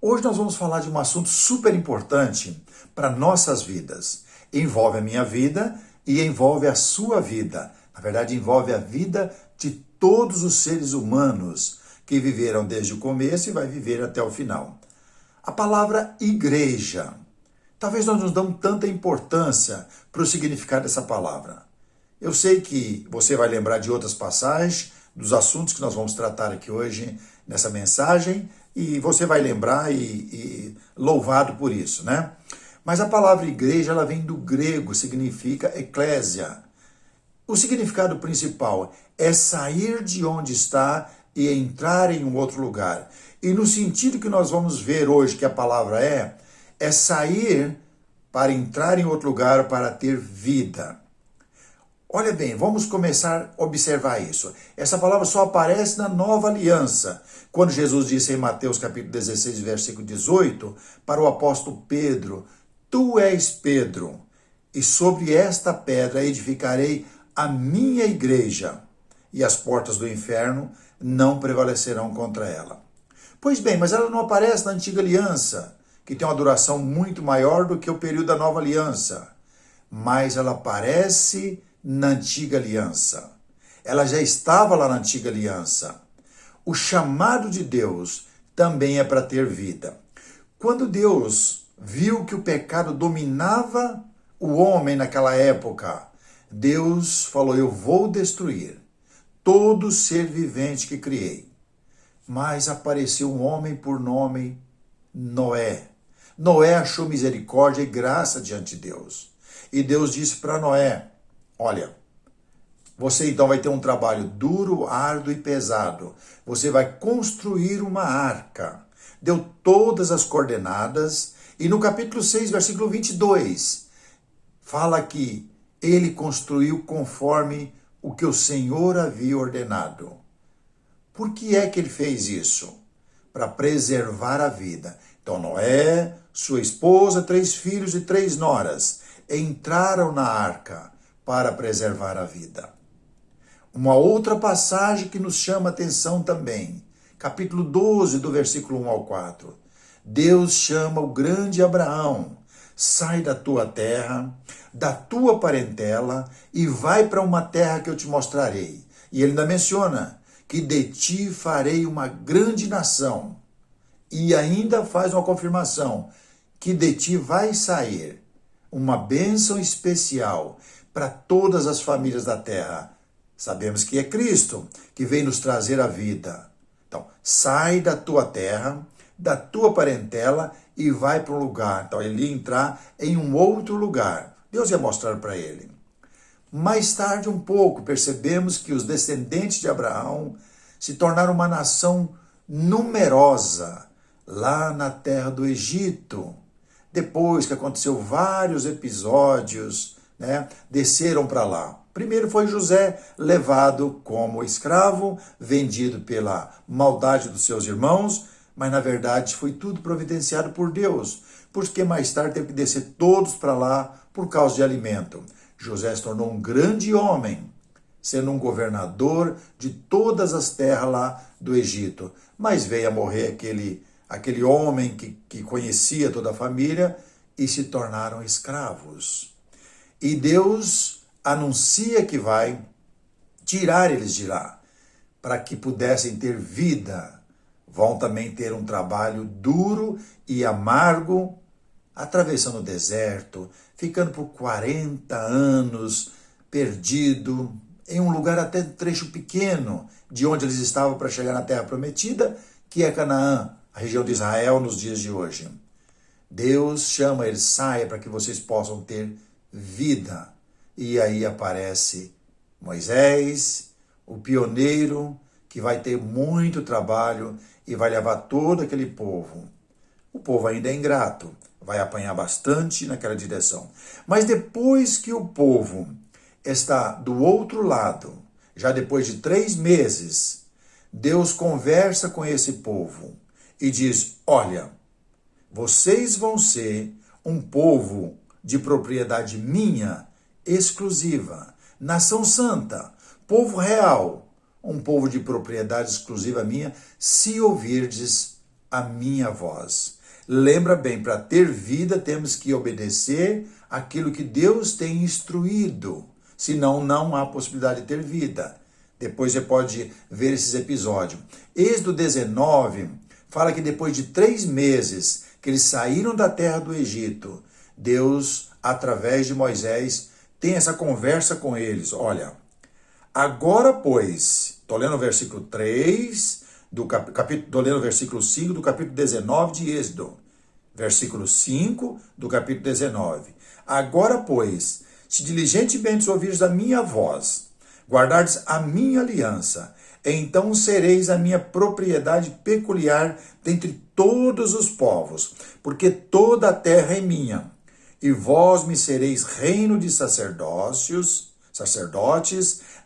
Hoje nós vamos falar de um assunto super importante para nossas vidas. Envolve a minha vida e envolve a sua vida. Na verdade, envolve a vida de todos os seres humanos que viveram desde o começo e vai viver até o final. A palavra igreja. Talvez nós não damos tanta importância para o significado dessa palavra. Eu sei que você vai lembrar de outras passagens, dos assuntos que nós vamos tratar aqui hoje nessa mensagem, e você vai lembrar e louvado por isso, né? Mas a palavra igreja, ela vem do grego, significa eclésia. O significado principal é sair de onde está e entrar em um outro lugar. E no sentido que nós vamos ver hoje que a palavra é sair para entrar em outro lugar para ter vida. Olha bem, vamos começar a observar isso. Essa palavra só aparece na Nova Aliança, quando Jesus disse em Mateus capítulo 16, versículo 18, para o apóstolo Pedro: Tu és Pedro, e sobre esta pedra edificarei a minha igreja, e as portas do inferno não prevalecerão contra ela. Pois bem, mas ela não aparece na Antiga Aliança, que tem uma duração muito maior do que o período da Nova Aliança, mas ela aparece na Antiga Aliança. Ela já estava lá na Antiga Aliança. O chamado de Deus também é para ter vida. Quando Deus viu que o pecado dominava o homem naquela época, Deus falou: eu vou destruir todo ser vivente que criei. Mas apareceu um homem por nome Noé. Noé achou misericórdia e graça diante de Deus. E Deus disse para Noé: olha, você então vai ter um trabalho duro, árduo e pesado. Você vai construir uma arca. Deu todas as coordenadas. E no capítulo 6, versículo 22, fala que ele construiu conforme o que o Senhor havia ordenado. Por que é que ele fez isso? Para preservar a vida. Então Noé, sua esposa, 3 filhos e 3 noras entraram na arca para preservar a vida. Uma outra passagem que nos chama a atenção também, capítulo 12, do versículo 1 ao 4. Deus chama o grande Abraão: sai da tua terra, da tua parentela e vai para uma terra que eu te mostrarei. E ele ainda menciona que de ti farei uma grande nação. E ainda faz uma confirmação que de ti vai sair uma bênção especial para todas as famílias da terra. Sabemos que é Cristo que vem nos trazer a vida. Então, sai da tua terra, da tua parentela e vai para um lugar. Então, ele ia entrar em um outro lugar. Deus ia mostrar para ele. Mais tarde, um pouco, percebemos que os descendentes de Abraão se tornaram uma nação numerosa lá na terra do Egito. Depois que aconteceu vários episódios, desceram para lá. Primeiro foi José levado como escravo, vendido pela maldade dos seus irmãos, mas na verdade foi tudo providenciado por Deus, porque mais tarde teve que descer todos para lá por causa de alimento. José se tornou um grande homem, sendo um governador de todas as terras lá do Egito. Mas veio a morrer aquele homem que conhecia toda a família e se tornaram escravos. E Deus anuncia que vai tirar eles de lá, para que pudessem ter vida. Vão também ter um trabalho duro e amargo, atravessando o deserto, ficando por 40 anos perdido, em um lugar até trecho pequeno de onde eles estavam para chegar na Terra Prometida, que é Canaã, a região de Israel nos dias de hoje. Deus chama eles: saia para que vocês possam ter vida. E aí aparece Moisés, o pioneiro, que vai ter muito trabalho e vai levar todo aquele povo. O povo ainda é ingrato, vai apanhar bastante naquela direção. Mas depois que o povo está do outro lado, já depois de 3 meses, Deus conversa com esse povo e diz: olha, vocês vão ser um povo de propriedade minha, exclusiva, nação santa, povo real, um povo de propriedade exclusiva minha, se ouvirdes a minha voz. Lembra bem, para ter vida temos que obedecer aquilo que Deus tem instruído, senão não há possibilidade de ter vida. Depois você pode ver esses episódios. Êxodo 19 fala que depois de 3 meses que eles saíram da terra do Egito, Deus, através de Moisés, tem essa conversa com eles. Olha, agora pois, estou lendo o versículo 3, estou lendo o versículo 5 do capítulo 19 de Êxodo. Versículo 5 do capítulo 19. Agora pois, se diligentemente ouvires a minha voz, guardardes a minha aliança, então sereis a minha propriedade peculiar dentre todos os povos, porque toda a terra é minha, e vós me sereis reino de sacerdotes,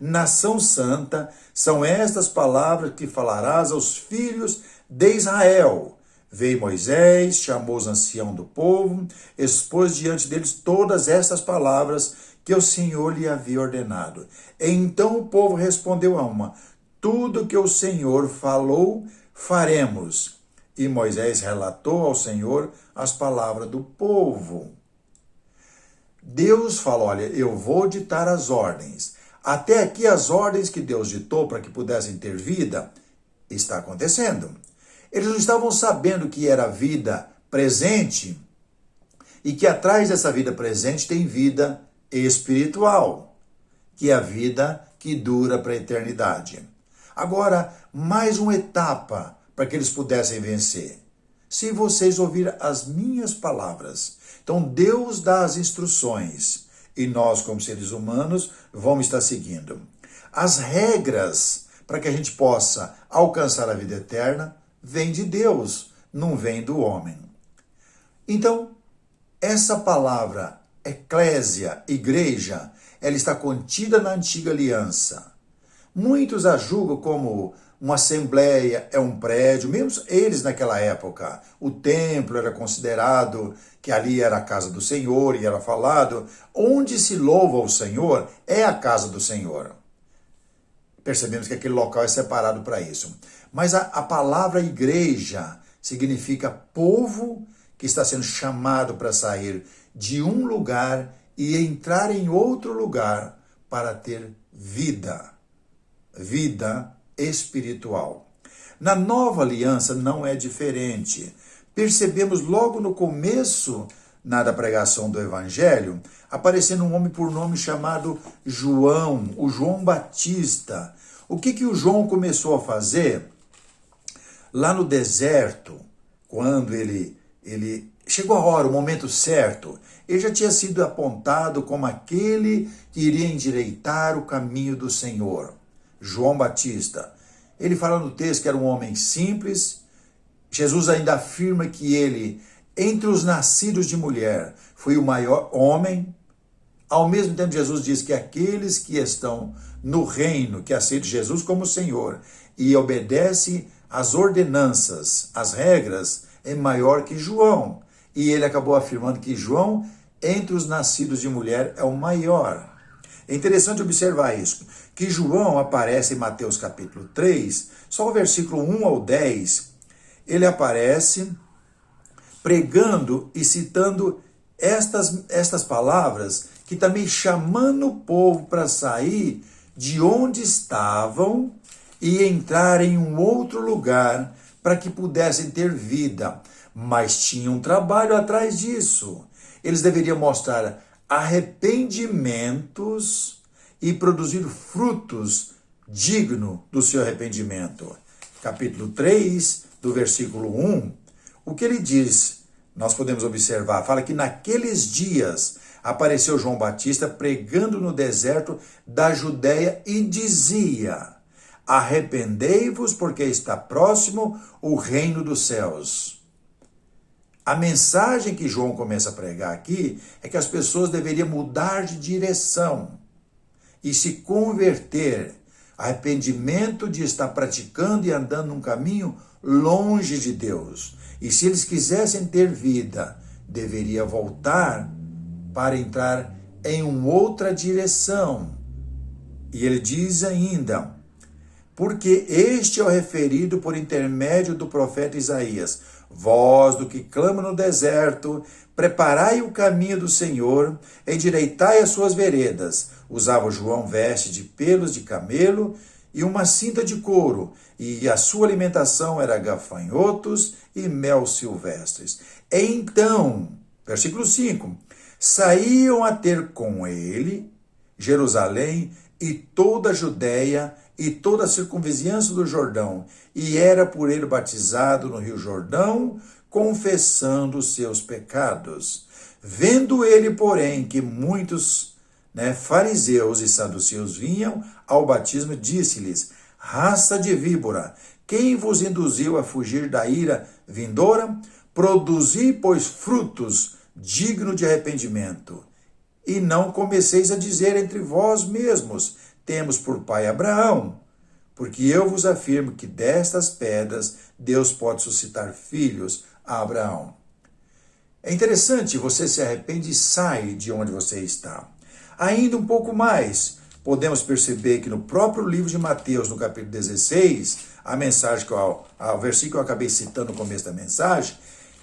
nação santa. São estas palavras que falarás aos filhos de Israel. Veio Moisés, chamou os anciãos do povo, expôs diante deles todas estas palavras que o Senhor lhe havia ordenado. Então o povo respondeu a uma: tudo que o Senhor falou, faremos. E Moisés relatou ao Senhor as palavras do povo. Deus falou: olha, eu vou ditar as ordens. Até aqui as ordens que Deus ditou para que pudessem ter vida, está acontecendo. Eles não estavam sabendo que era vida presente e que atrás dessa vida presente tem vida espiritual, que é a vida que dura para a eternidade. Agora, mais uma etapa para que eles pudessem vencer. Se vocês ouvirem as minhas palavras. Então, Deus dá as instruções e nós, como seres humanos, vamos estar seguindo. As regras para que a gente possa alcançar a vida eterna vêm de Deus, não vem do homem. Então, essa palavra eclésia, igreja, ela está contida na antiga aliança. Muitos a julgam como uma assembleia é um prédio, mesmo eles naquela época. O templo era considerado que ali era a casa do Senhor e era falado, onde se louva o Senhor é a casa do Senhor. Percebemos que aquele local é separado para isso. Mas a palavra igreja significa povo que está sendo chamado para sair de um lugar e entrar em outro lugar para ter vida. Vida espiritual. Na nova aliança não é diferente. Percebemos logo no começo da pregação do Evangelho, aparecendo um homem por nome chamado João, o João Batista. O que o João começou a fazer? Lá no deserto, quando ele chegou a hora, o momento certo, ele já tinha sido apontado como aquele que iria endireitar o caminho do Senhor. João Batista. Ele fala no texto que era um homem simples. Jesus ainda afirma que ele, entre os nascidos de mulher, foi o maior homem. Ao mesmo tempo, Jesus diz que aqueles que estão no reino, que aceitam Jesus como Senhor e obedecem às ordenanças, às regras, é maior que João. E ele acabou afirmando que João, entre os nascidos de mulher, é o maior. É interessante observar isso, que João aparece em Mateus capítulo 3, só o versículo 1 ao 10, ele aparece pregando e citando estas palavras, que também chamando o povo para sair de onde estavam e entrar em um outro lugar para que pudessem ter vida. Mas tinha um trabalho atrás disso. Eles deveriam mostrar arrependimentos e produzir frutos dignos do seu arrependimento. Capítulo 3, do versículo 1, o que ele diz, nós podemos observar, fala que naqueles dias apareceu João Batista pregando no deserto da Judéia e dizia: arrependei-vos porque está próximo o reino dos céus. A mensagem que João começa a pregar aqui é que as pessoas deveriam mudar de direção e se converter. Arrependimento de estar praticando e andando num caminho longe de Deus. E se eles quisessem ter vida, deveria voltar para entrar em uma outra direção. E ele diz ainda, porque este é o referido por intermédio do profeta Isaías. Vós, do que clama no deserto, preparai o caminho do Senhor, endireitai as suas veredas. Usava João veste de pelos de camelo e uma cinta de couro, e a sua alimentação era gafanhotos e mel silvestres. Então, versículo 5, saíam a ter com ele Jerusalém e toda a Judéia e toda a circunvizinhança do Jordão, e era por ele batizado no rio Jordão, confessando os seus pecados. Vendo ele, porém, que muitos fariseus e saduceus vinham ao batismo, disse-lhes: raça de víbora, quem vos induziu a fugir da ira vindoura? Produzi, pois, frutos dignos de arrependimento. E não comeceis a dizer entre vós mesmos: temos por pai Abraão. Porque eu vos afirmo que destas pedras Deus pode suscitar filhos a Abraão. É interessante, você se arrepende e sai de onde você está. Ainda um pouco mais, podemos perceber que no próprio livro de Mateus, no capítulo 16, a mensagem, o versículo que eu acabei citando no começo da mensagem,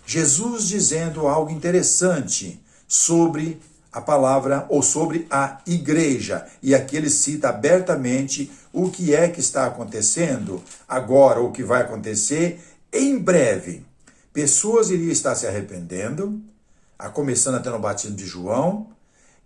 Jesus dizendo algo interessante sobre a palavra ou sobre a igreja. E aqui ele cita abertamente o que é que está acontecendo agora, ou o que vai acontecer em breve. Pessoas iriam estar se arrependendo, começando até no batismo de João,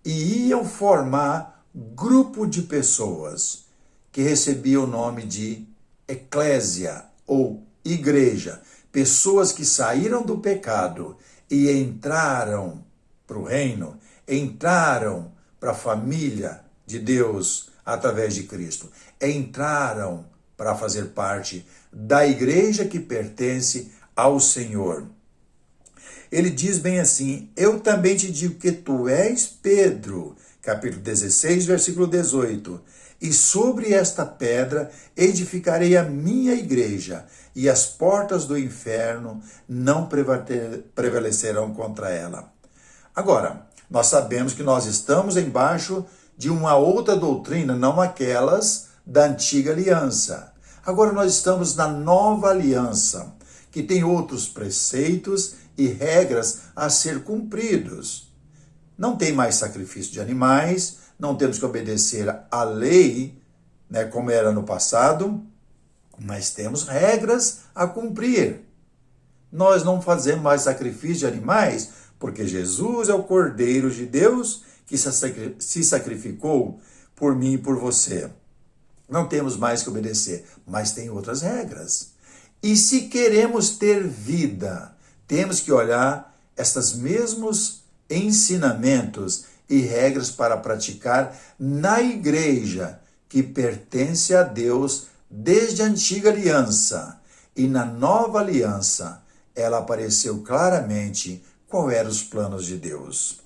e iam formar grupo de pessoas que recebiam o nome de eclésia ou igreja. Pessoas que saíram do pecado e entraram para o reino, entraram para a família de Deus através de Cristo. Entraram para fazer parte da igreja que pertence ao Senhor. Ele diz bem assim: eu também te digo que tu és Pedro, capítulo 16, versículo 18, e sobre esta pedra edificarei a minha igreja, e as portas do inferno não prevalecerão contra ela. Agora, nós sabemos que nós estamos embaixo de uma outra doutrina, não aquelas da antiga aliança. Agora nós estamos na nova aliança, que tem outros preceitos e regras a ser cumpridos. Não tem mais sacrifício de animais, não temos que obedecer à lei, como era no passado, mas temos regras a cumprir. Nós não fazemos mais sacrifício de animais, porque Jesus é o Cordeiro de Deus que se sacrificou por mim e por você. Não temos mais que obedecer, mas tem outras regras. E se queremos ter vida, temos que olhar estes mesmos ensinamentos e regras para praticar na igreja que pertence a Deus desde a antiga aliança. E na nova aliança, ela apareceu claramente qual eram os planos de Deus.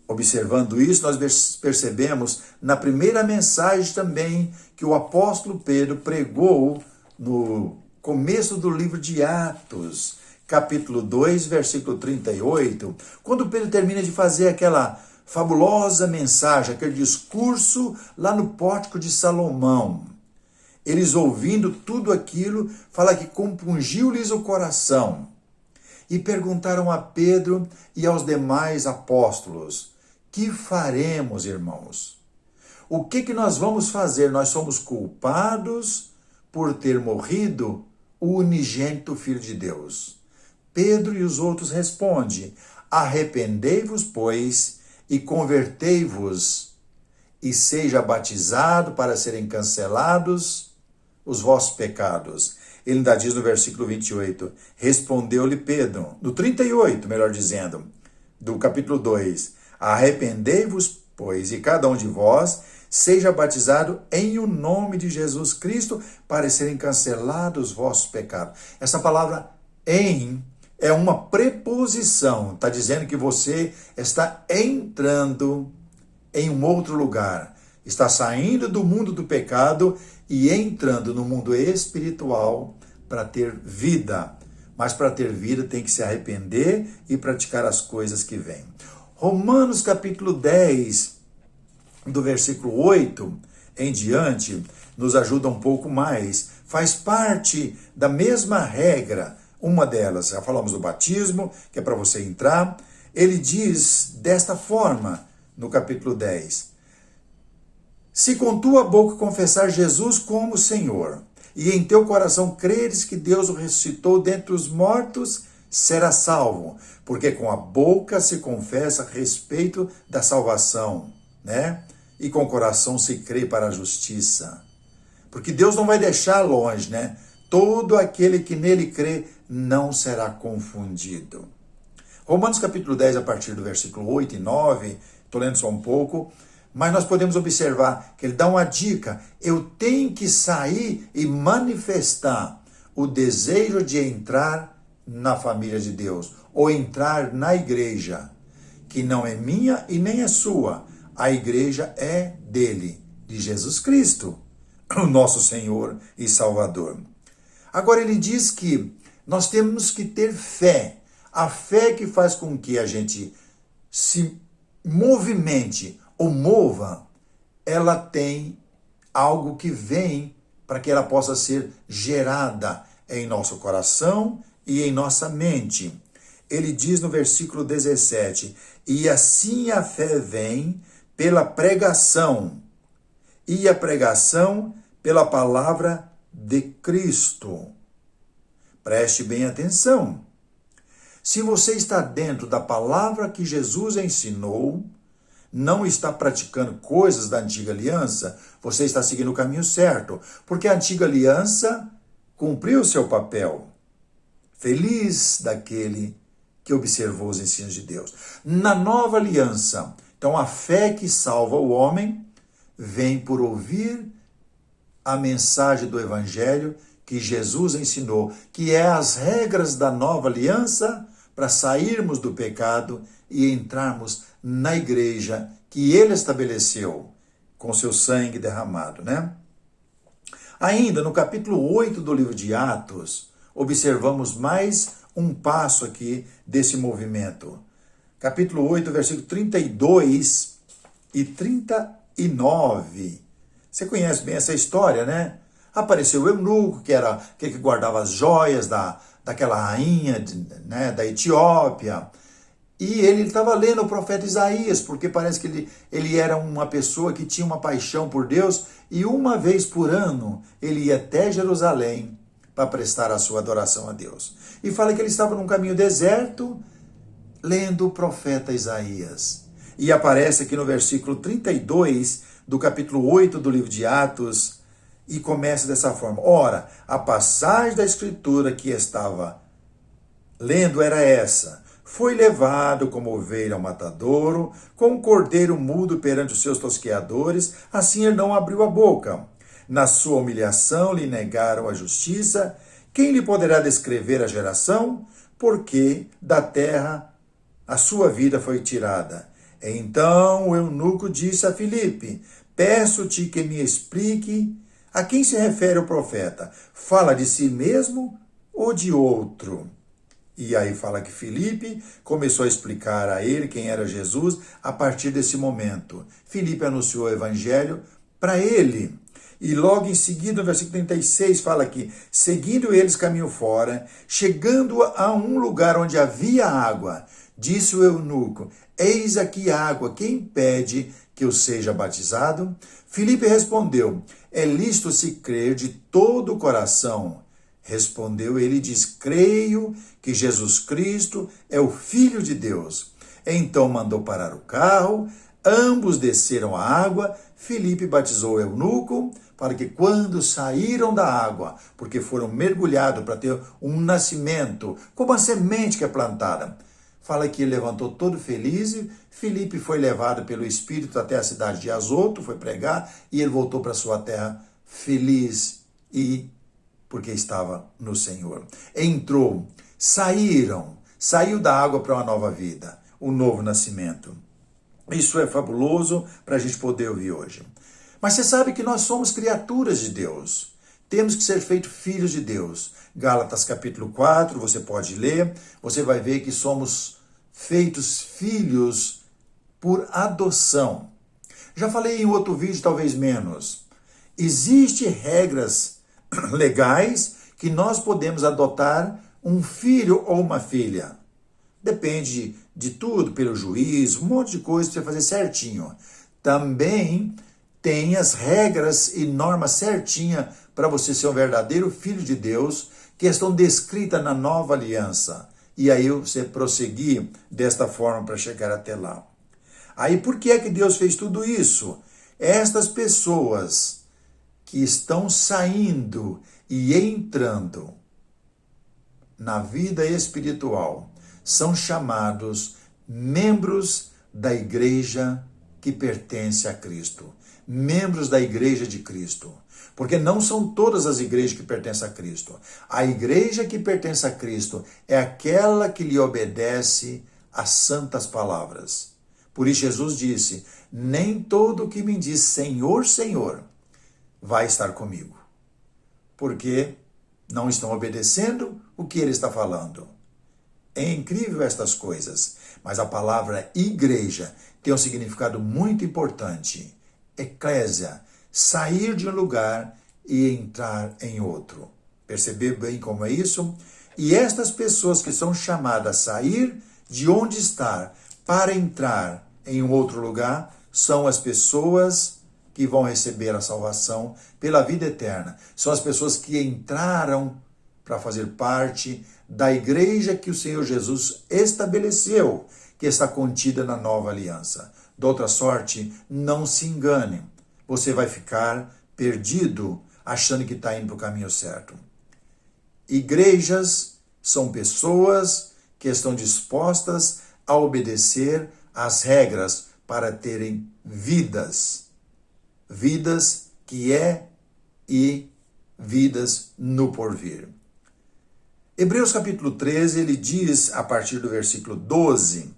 Observando isso, nós percebemos na primeira mensagem também que o apóstolo Pedro pregou no começo do livro de Atos, capítulo 2, versículo 38, quando Pedro termina de fazer aquela fabulosa mensagem, aquele discurso lá no pórtico de Salomão. Eles ouvindo tudo aquilo, fala que compungiu-lhes o coração. E perguntaram a Pedro e aos demais apóstolos: que faremos, irmãos? O que nós vamos fazer? Nós somos culpados por ter morrido o unigênito Filho de Deus. Pedro e os outros respondem: arrependei-vos, pois, e convertei-vos, e seja batizado para serem cancelados os vossos pecados. Ele ainda diz no versículo 28, respondeu-lhe Pedro, no 38, melhor dizendo, do capítulo 2, arrependei-vos, pois, e cada um de vós seja batizado em o nome de Jesus Cristo para serem cancelados os vossos pecados. Essa palavra em é uma preposição, está dizendo que você está entrando em um outro lugar, está saindo do mundo do pecado e entrando no mundo espiritual para ter vida. Mas para ter vida tem que se arrepender e praticar as coisas que vêm. Romanos capítulo 10, do versículo 8, em diante nos ajuda um pouco mais. Faz parte da mesma regra. Uma delas, já falamos do batismo, que é para você entrar. Ele diz desta forma, no capítulo 10. Se com tua boca confessar Jesus como Senhor, e em teu coração creres que Deus o ressuscitou dentre os mortos, será salvo, porque com a boca se confessa a respeito da salvação, né? E com o coração se crê para a justiça. Porque Deus não vai deixar longe, né? Todo aquele que nele crê não será confundido. Romanos capítulo 10, a partir do versículo 8 e 9, estou lendo só um pouco, mas nós podemos observar que ele dá uma dica. Eu tenho que sair e manifestar o desejo de entrar na família de Deus, ou entrar na igreja, que não é minha e nem é sua. A igreja é dele, de Jesus Cristo, o nosso Senhor e Salvador. Agora ele diz que nós temos que ter fé. A fé que faz com que a gente se movimente ou mova, ela tem algo que vem para que ela possa ser gerada em nosso coração e em nossa mente. Ele diz no versículo 17, e assim a fé vem pela pregação, e a pregação pela palavra de Cristo. Preste bem atenção. Se você está dentro da palavra que Jesus ensinou, não está praticando coisas da antiga aliança, você está seguindo o caminho certo, porque a antiga aliança cumpriu o seu papel. Feliz daquele que observou os ensinos de Deus. Na nova aliança, então a fé que salva o homem vem por ouvir a mensagem do evangelho que Jesus ensinou, que é as regras da nova aliança para sairmos do pecado e entrarmos na igreja que ele estabeleceu com seu sangue derramado, né? Ainda no capítulo 8 do livro de Atos, observamos mais um passo aqui desse movimento. Capítulo 8, versículo 32 e 39. Você conhece bem essa história, né? Apareceu o eunuco, que era aquele que guardava as joias daquela rainha, né, da Etiópia. E ele estava lendo o profeta Isaías, porque parece que ele era uma pessoa que tinha uma paixão por Deus, e uma vez por ano ele ia até Jerusalém para prestar a sua adoração a Deus. E fala que ele estava num caminho deserto, lendo o profeta Isaías. E aparece aqui no versículo 32 do capítulo 8 do livro de Atos, e começa dessa forma. Ora, a passagem da escritura que estava lendo era essa. Foi levado como ovelha ao matadouro, como um cordeiro mudo perante os seus tosqueadores, assim ele não abriu a boca. Na sua humilhação lhe negaram a justiça. Quem lhe poderá descrever a geração? Porque da terra a sua vida foi tirada. Então o eunuco disse a Filipe, peço-te que me explique a quem se refere o profeta. Fala de si mesmo ou de outro? E aí fala que Filipe começou a explicar a ele quem era Jesus a partir desse momento. Filipe anunciou o evangelho para ele. E logo em seguida, no versículo 36, fala que, seguindo eles caminho fora, chegando a um lugar onde havia água, disse o eunuco, eis aqui água, quem pede que eu seja batizado? Filipe respondeu, é lícito se crer de todo o coração. Respondeu ele e diz, creio que Jesus Cristo é o Filho de Deus. Então mandou parar o carro, ambos desceram a água, Filipe batizou o eunuco, para que quando saíram da água, porque foram mergulhados para ter um nascimento, como a semente que é plantada, fala que ele levantou todo feliz e Filipe foi levado pelo Espírito até a cidade de Azoto, foi pregar e ele voltou para sua terra feliz e porque estava no Senhor. Entrou, saiu da água para uma nova vida, um novo nascimento. Isso é fabuloso para a gente poder ouvir hoje. Mas você sabe que nós somos criaturas de Deus. Temos que ser feitos filhos de Deus. Gálatas capítulo 4, você pode ler, você vai ver que somos feitos filhos por adoção. Já falei em outro vídeo, talvez menos, Existem regras legais que nós podemos adotar um filho ou uma filha. Depende de tudo, pelo juiz, um monte de coisa para você fazer certinho. Também tem as regras e normas certinhas para você ser um verdadeiro filho de Deus, que estão descritas na nova aliança. E aí você prosseguir desta forma para chegar até lá. Aí por que é que Deus fez tudo isso? Estas pessoas que estão saindo e entrando na vida espiritual são chamados membros da igreja que pertence a Cristo. Membros da igreja de Cristo. Porque não são todas as igrejas que pertencem a Cristo. A igreja que pertence a Cristo é aquela que lhe obedece às santas palavras. Por isso Jesus disse, nem todo que me diz Senhor, Senhor, vai estar comigo. Porque não estão obedecendo o que ele está falando. É incrível estas coisas, mas a palavra igreja tem um significado muito importante. Eclésia, sair de um lugar e entrar em outro. Percebeu bem como é isso? E estas pessoas que são chamadas a sair de onde estar para entrar em um outro lugar, são as pessoas que vão receber a salvação pela vida eterna. São as pessoas que entraram para fazer parte da igreja que o Senhor Jesus estabeleceu, que está contida na nova aliança. De outra sorte, não se engane. Você vai ficar perdido, achando que está indo para o caminho certo. Igrejas são pessoas que estão dispostas a obedecer às regras para terem vidas. Vidas que é e vidas no porvir. Hebreus capítulo 13, ele diz, a partir do versículo 12,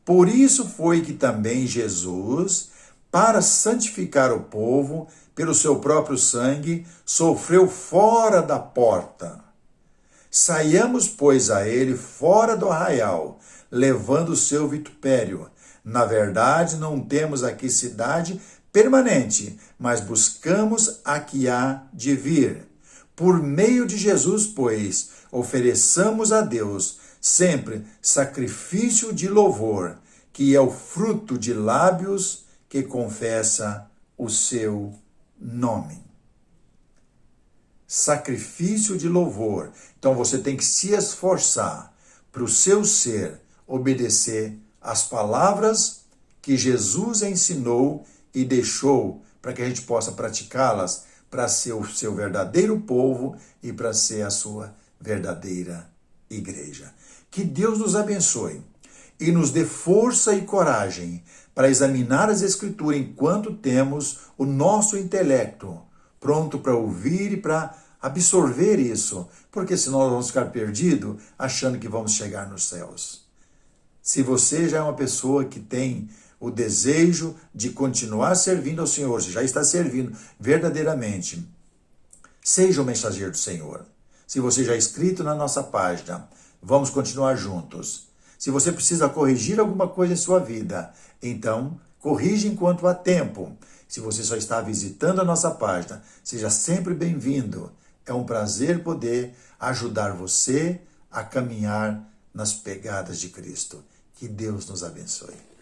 por isso foi que também Jesus, para santificar o povo, pelo seu próprio sangue, sofreu fora da porta. Saiamos, pois, a ele fora do arraial, levando o seu vitupério. Na verdade, não temos aqui cidade permanente, mas buscamos a que há de vir. Por meio de Jesus, pois, ofereçamos a Deus sempre sacrifício de louvor, que é o fruto de lábios que confessa o seu nome. Sacrifício de louvor. Então você tem que se esforçar para o seu ser obedecer às palavras que Jesus ensinou e deixou para que a gente possa praticá-las para ser o seu verdadeiro povo e para ser a sua verdadeira igreja. Que Deus nos abençoe e nos dê força e coragem para examinar as Escrituras enquanto temos o nosso intelecto pronto para ouvir e para absorver isso, porque senão nós vamos ficar perdidos achando que vamos chegar nos céus. Se você já é uma pessoa que tem o desejo de continuar servindo ao Senhor, se já está servindo verdadeiramente, seja o mensageiro do Senhor. Se você já é inscrito na nossa página, vamos continuar juntos. Se você precisa corrigir alguma coisa em sua vida, então corrija enquanto há tempo. Se você só está visitando a nossa página, seja sempre bem-vindo. É um prazer poder ajudar você a caminhar nas pegadas de Cristo. Que Deus nos abençoe.